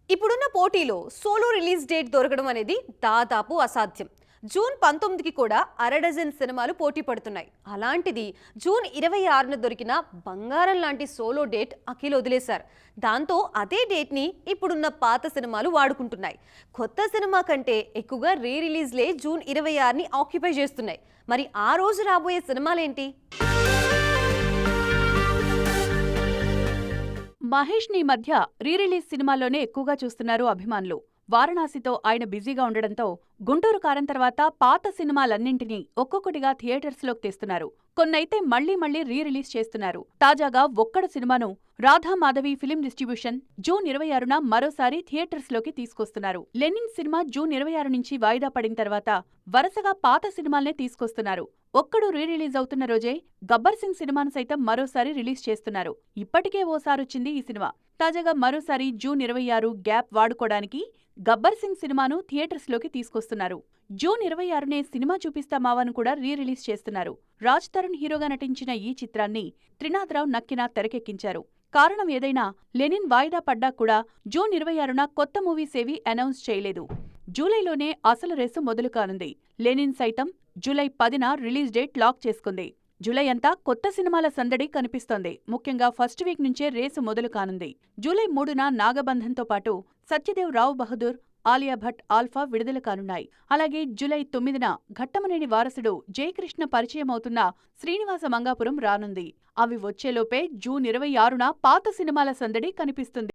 ఇప్పుడున్న పోటీలో solo release date దొరకడం అనేది దాదాపు అసాధ్యం. జూన్ 19కి కూడా అరడజన్ సినిమాలు పోటీ పడుతున్నాయి. అలాంటిది జూన్ 26న దొరికిన బంగారం లాంటి సోలో డేట్ అఖిల్ వదిలేశారు. దాంతో అదే డేట్ని ఇప్పుడున్న పాత సినిమాలు వాడుకుంటున్నాయి. కొత్త సినిమా కంటే ఎక్కువగా రీ రిలీజ్లే జూన్ 26ని ఆక్యుపై చేస్తున్నాయి. మరి ఆ రోజు రాబోయే సినిమాలేంటి? మహేష్ ని మధ్య రీ-రిలీజ్ సినిమాల్లోనే ఎక్కువగా చూస్తున్నారు అభిమానులు. వారణాసితో ఆయన బిజీగా ఉండడంతో గుంటూరు కారం తర్వాత పాత సినిమాలన్నింటినీ ఒక్కొక్కటిగా థియేటర్స్లోకి తెస్తున్నారు. కొన్నైతే మళ్లీ రీ-రిలీజ్ చేస్తున్నారు. తాజాగా ఒక్కడు సినిమాను Radha Madhavi film distribution June 26న మరోసారి థియేటర్స్లోకి తీసుకొస్తున్నారు. లెనిన్ సినిమా జూన్ 26 నుంచి వాయిదా పడిన తర్వాత వరుసగా పాత సినిమాల్నే తీసుకొస్తున్నారు. ఒక్కడు రీ-రిలీజ్ అవుతున్న రోజే గబ్బర్ సింగ్ సినిమాను సైతం మరోసారి రిలీజ్ చేస్తున్నారు. ఇప్పటికే ఓసారొచ్చింది ఈ సినిమా. తాజాగా మరోసారి జూన్ 26 గ్యాప్ వాడుకోవడానికి గబ్బర్ సింగ్ సినిమాను థియేటర్స్లోకి తీసుకొస్తున్నారు. జూన్ 26నే సినిమా చూపిస్తామావాను కూడా రీ-రిలీజ్ చేస్తున్నారు. రాజ్ తరుణ్ హీరోగా నటించిన ఈ చిత్రాన్ని త్రినాథరావు నక్కినా తెరకెక్కించారు. కారణం ఏదైనా లెనిన్ వాయిదా పడ్డా కూడా జూన్ 26న కొత్త మూవీస్ ఏవీ అనౌన్స్ చేయలేదు. జూలైలోనే అసలు రేసు మొదలు కానుంది. లెనిన్ సైతం జూలై 10న రిలీజ్ డేట్ లాక్ చేసుకుంది. జూలై అంతా కొత్త సినిమాల సందడి కనిపిస్తోంది. ముఖ్యంగా ఫస్ట్ వీక్ నుంచే రేసు మొదలు కానుంది. జూలై 3న నాగబంధంతో పాటు సత్యదేవ్ రావ్ బహదూర్, ఆలియా భట్ ఆల్ఫా విడుదల కానున్నాయి. అలాగే జూలై 9న ఘట్టమనేని వారసుడు జయకృష్ణ పరిచయమవుతున్న శ్రీనివాస మంగాపురం రానుంది. అవి వచ్చేలోపే జూన్ 26న పాత సినిమాల సందడి కనిపిస్తుంది.